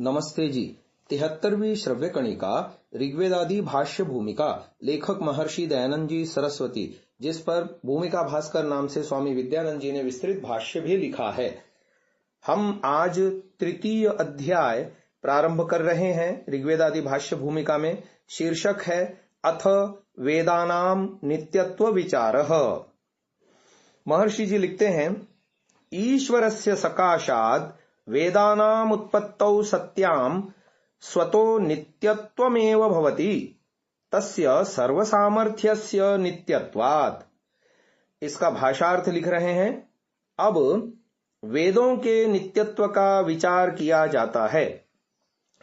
नमस्ते जी। 73वीं श्रव्य कणिका ऋग्वेदादि भाष्य भूमिका, लेखक महर्षि दयानंद जी सरस्वती, जिस पर भूमिका भास्कर नाम से स्वामी विद्यानंद जी ने विस्तृत भाष्य भी लिखा है। हम आज तृतीय अध्याय प्रारंभ कर रहे हैं ऋग्वेदादि भाष्य भूमिका में। शीर्षक है अथ वेदानाम नित्यत्व विचारः। महर्षि जी लिखते हैं, ईश्वरस्य सकाशाद वेदानाम उत्पत्तौ सत्याम स्वतो नित्यत्वमेव भवति तस्य सर्वसामर्थ्यस्य नित्यत्वात्। इसका भाषार्थ लिख रहे हैं, अब वेदों के नित्यत्व का विचार किया जाता है।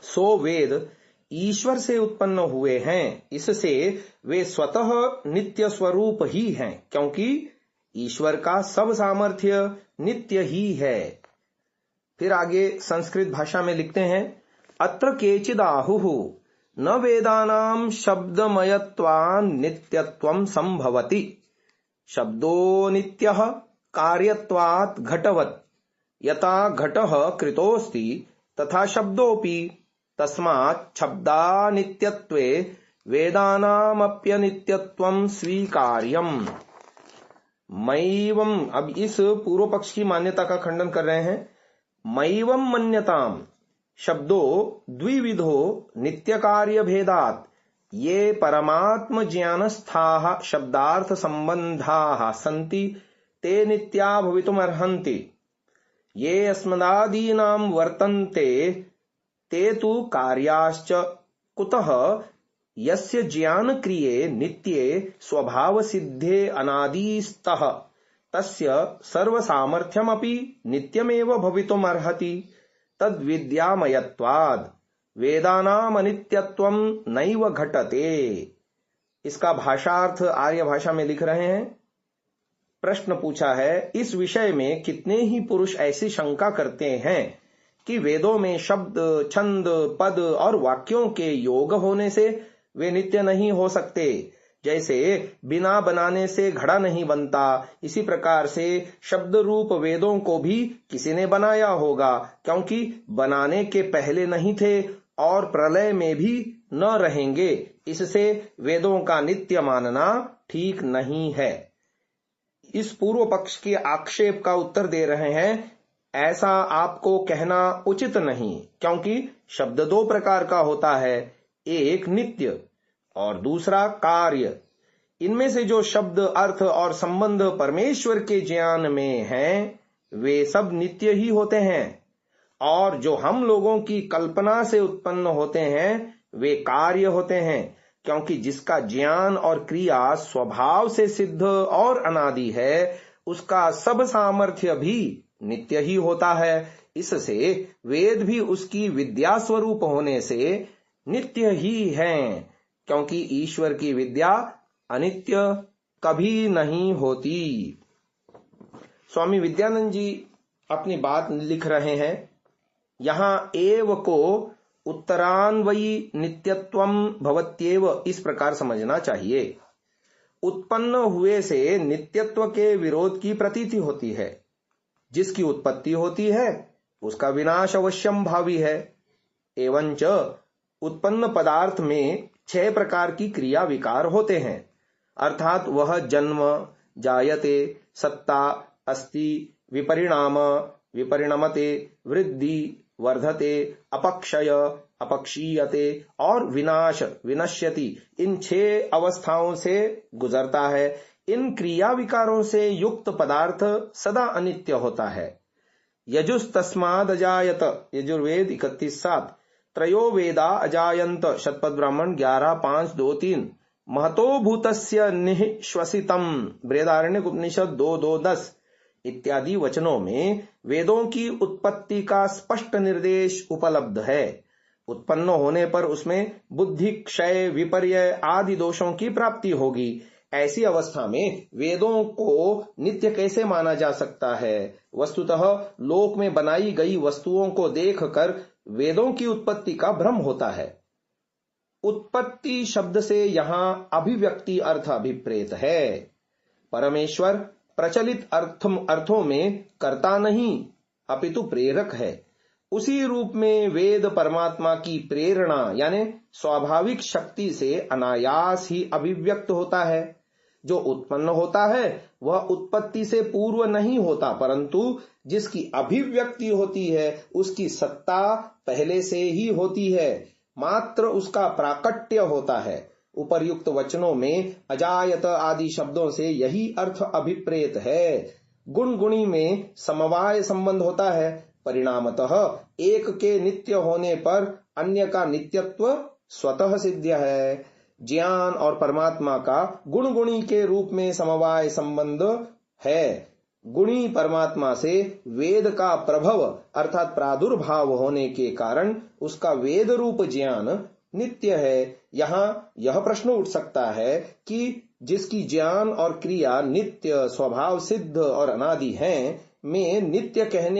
सो वेद ईश्वर से उत्पन्न हुए हैं, इससे वे स्वतः नित्य स्वरूप ही हैं, क्योंकि ईश्वर का सब सामर्थ्य नित्य ही है। फिर आगे संस्कृत भाषा में लिखते हैं, अत्र केचिदाहुः न वेदानां शब्दमयत्वान् नित्यत्वं संभवति। शब्दो नित्यः कार्यत्वात् घटवत्, यथा घटः कृतोऽस्ति तथा शब्दोऽपि, तस्मात् शब्दानित्यत्वे वेदानामप्यनित्यत्वं स्वीकार्यम्। मैवम, अब इस पूर्व पक्ष की मान्यता का खंडन कर रहे हैं। मैवम मन्यताम शब्दो द्विविधो नित्य कार्य भेदात् ये परमात्म ज्ञानस्थाः शब्दार्थ संबंधाः सन्ति ते नित्या भवितुमर्हन्ति। ये अस्मदादीनां वर्तन्ते ते तु कार्याश्च कुतः यस्य ज्ञान क्रिये नित्ये स्वभाव सिद्धे अनादिस्तः तस्य सर्वसामर्थ्यमपि नित्यमेव भवितुमर्हति तद्विद्यामयत्वाद् वेदानाम अनित्यत्वं नैव घटते। इसका भाषार्थ आर्य भाषा में लिख रहे हैं। प्रश्न पूछा है, इस विषय में कितने ही पुरुष ऐसी शंका करते हैं कि वेदों में शब्द, छंद, पद और वाक्यों के योग होने से वे नित्य नहीं हो सकते। जैसे बिना बनाने से घड़ा नहीं बनता, इसी प्रकार से शब्द रूप वेदों को भी किसी ने बनाया होगा, क्योंकि बनाने के पहले नहीं थे और प्रलय में भी न रहेंगे। इससे वेदों का नित्य मानना ठीक नहीं है। इस पूर्व पक्ष के आक्षेप का उत्तर दे रहे हैं, ऐसा आपको कहना उचित नहीं, क्योंकि शब्द दो प्रकार का होता है, एक नित्य और दूसरा कार्य। इनमें से जो शब्द, अर्थ और संबंध परमेश्वर के ज्ञान में हैं, वे सब नित्य ही होते हैं, और जो हम लोगों की कल्पना से उत्पन्न होते हैं वे कार्य होते हैं, क्योंकि जिसका ज्ञान और क्रिया स्वभाव से सिद्ध और अनादि है, उसका सब सामर्थ्य भी नित्य ही होता है। इससे वेद भी उसकी विद्या स्वरूप होने से नित्य ही हैं, क्योंकि ईश्वर की विद्या अनित्य कभी नहीं होती। स्वामी विद्यानंद जी अपनी बात लिख रहे हैं, यहां एव को उत्तरान्वयी नित्यत्वम भवत्येव इस प्रकार समझना चाहिए। उत्पन्न हुए से नित्यत्व के विरोध की प्रतीति होती है। जिसकी उत्पत्ति होती है उसका विनाश अवश्यम भावी है। एवंच उत्पन्न पदार्थ में 6 प्रकार की क्रिया विकार होते हैं, अर्थात वह जन्म, जायते, सत्ता, अस्ति, विपरिणाम, विपरिणमते, वृद्धि, वर्धते, अपक्षय, अपक्षीयते और विनाश, विनश्यति, इन 6 अवस्थाओं से गुजरता है। इन क्रिया विकारों से युक्त पदार्थ सदा अनित्य होता है। यजुस्तस्माद् अजायत, यजुर्वेद 31:7। त्रयो वेदा अजायंत, शतपथ ब्राह्मण 11:5-2-3। महतो भूतस्य निःश्वसितम, बृहदारण्यक उपनिषद 2:2-10 इत्यादि वचनों में वेदों की उत्पत्ति का स्पष्ट निर्देश उपलब्ध है। उत्पन्न होने पर उसमें बुद्धि क्षय, विपर्य आदि दोषों की प्राप्ति होगी। ऐसी अवस्था में वेदों को नित्य कैसे माना जा सकता है? वस्तुतः लोक में बनाई गई वस्तुओं को देखकर वेदों की उत्पत्ति का भ्रम होता है। उत्पत्ति शब्द से यहां अभिव्यक्ति अर्थ अभिप्रेत है। परमेश्वर प्रचलित अर्थों में कर्ता नहीं अपितु प्रेरक है। उसी रूप में वेद परमात्मा की प्रेरणा यानी स्वाभाविक शक्ति से अनायास ही अभिव्यक्त होता है। जो उत्पन्न होता है वह उत्पत्ति से पूर्व नहीं होता, परंतु जिसकी अभिव्यक्ति होती है उसकी सत्ता पहले से ही होती है, मात्र उसका प्राकट्य होता है। उपर्युक्त वचनों में अजायत आदि शब्दों से यही अर्थ अभिप्रेत है। गुण गुणी में समवाय संबंध होता है। परिणामतः एक के नित्य होने पर अन्य का नित्यत्व स्वतः सिद्ध है। ज्ञान और परमात्मा का गुण गुणी के रूप में समवाय संबंध है। गुणी परमात्मा से वेद का प्रभव अर्थात प्रादुर्भाव होने के कारण उसका वेद रूप ज्ञान नित्य है। यहाँ यह प्रश्न उठ सकता है कि जिसकी ज्ञान और क्रिया नित्य, स्वभाव सिद्ध और अनादि हैं, में नित्य कह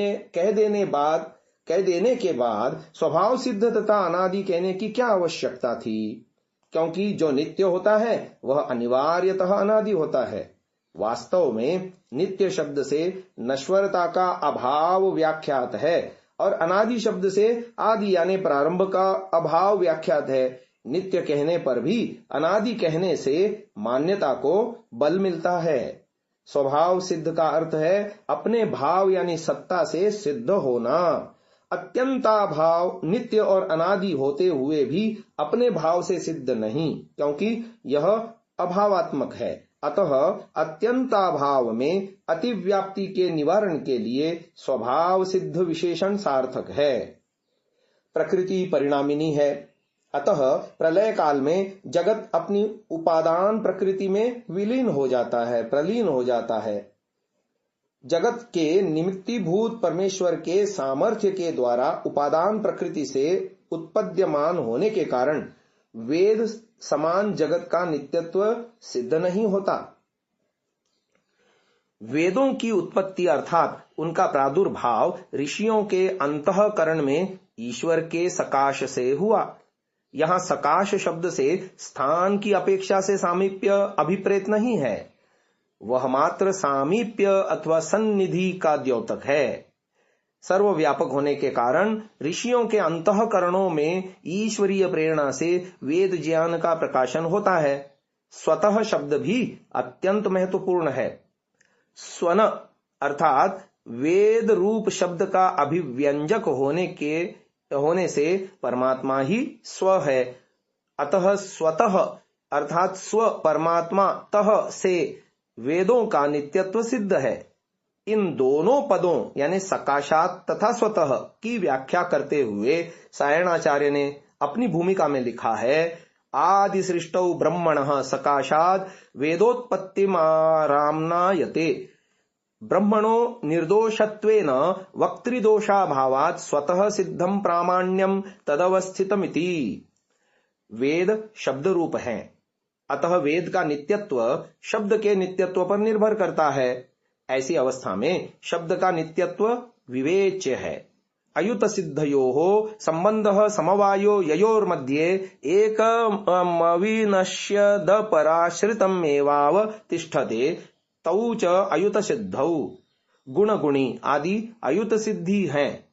देने के बाद स्वभाव सिद्ध तथा अनादि कहने की क्या आवश्यकता थी? क्योंकि जो नित्य होता है वह अनिवार्यतः अनादि होता है। वास्तव में नित्य शब्द से नश्वरता का अभाव व्याख्यात है और अनादि शब्द से आदि यानी प्रारंभ का अभाव व्याख्यात है। नित्य कहने पर भी अनादि कहने से मान्यता को बल मिलता है। स्वभाव सिद्ध का अर्थ है अपने भाव यानी सत्ता से सिद्ध होना। अत्यंताभाव नित्य और अनादि होते हुए भी अपने भाव से सिद्ध नहीं, क्योंकि यह अभावात्मक है। अतः अत्यंताभाव में अतिव्याप्ति के निवारण के लिए स्वभाव सिद्ध विशेषण सार्थक है। प्रकृति परिणामिनी है, अतः प्रलय काल में जगत अपनी उपादान प्रकृति में विलीन हो जाता है, प्रलीन हो जाता है। जगत के निमित्तीभूत परमेश्वर के सामर्थ्य के द्वारा उपादान प्रकृति से उत्पद्यमान होने के कारण वेद समान जगत का नित्यत्व सिद्ध नहीं होता। वेदों की उत्पत्ति अर्थात उनका प्रादुर्भाव ऋषियों के अंतःकरण में ईश्वर के सकाश से हुआ। यहाँ सकाश शब्द से स्थान की अपेक्षा से सामीप्य अभिप्रेत नहीं है, वह मात्र सामीप्य अथवा सन्निधि का द्योतक है। सर्वव्यापक होने के कारण ऋषियों के अंतःकरणों में ईश्वरीय प्रेरणा से वेद ज्ञान का प्रकाशन होता है। स्वतः शब्द भी अत्यंत महत्वपूर्ण है। स्वन अर्थात वेद रूप शब्द का अभिव्यंजक होने से परमात्मा ही स्व है। अतः स्वतः अर्थात स्व परमात्मा तह से वेदों का नित्यत्व सिद्ध है। इन दोनों पदों यानी सकाशात तथा स्वतः की व्याख्या करते हुए सायणाचार्य ने अपनी भूमिका में लिखा है, आदि सृष्टौ ब्रह्मणः सकाशाद वेदोत्पत्तिमारामनायते ब्रह्मणो निर्दोषत्वेन वक्तृदोषाभावात् स्वतः सिद्धम प्रामाण्यम तदवस्थितमिति। वेद शब्द रूप है, अतः वेद का नित्यत्व शब्द के नित्यत्व पर निर्भर करता है। ऐसी अवस्था में शब्द का नित्यत्व विवेच्य है। अयुत सिद्धयोः संबंधः समवायो ययोर्मध्ये एकमविनश्यदपराश्रितमेवाव तिष्ठते तौ च अयुत सिद्धौ। गुण गुणी आदि अयुत सिद्धि हैं।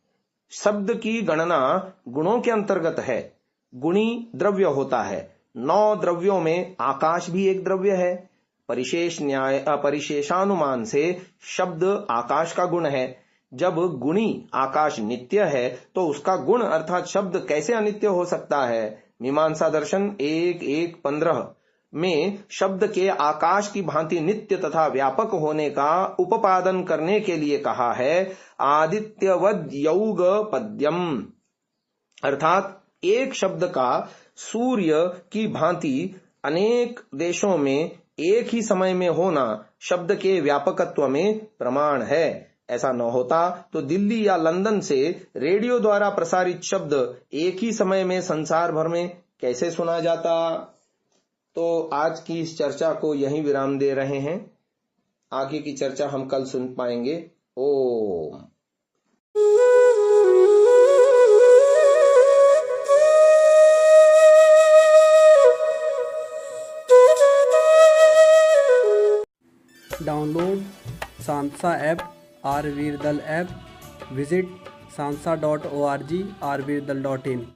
शब्द की गणना गुणों के अंतर्गत है। गुणी द्रव्य होता है। 9 द्रव्यों में आकाश भी एक द्रव्य है। परिशेषानुमान से शब्द आकाश का गुण है। जब गुणी आकाश नित्य है तो उसका गुण अर्थात शब्द कैसे अनित्य हो सकता है? मीमांसा दर्शन 1:1-15 में शब्द के आकाश की भांति नित्य तथा व्यापक होने का उपादन करने के लिए कहा है आदित्यवद यौग पद्यम, अर्थात एक शब्द का सूर्य की भांति अनेक देशों में एक ही समय में होना शब्द के व्यापकत्व में प्रमाण है। ऐसा न होता तो दिल्ली या लंदन से रेडियो द्वारा प्रसारित शब्द एक ही समय में संसार भर में कैसे सुना जाता? तो आज की इस चर्चा को यहीं विराम दे रहे हैं। आगे की चर्चा हम कल सुन पाएंगे। Om. Download Sansa app, R Virdal app, visit sansa.org, rvirdal.in।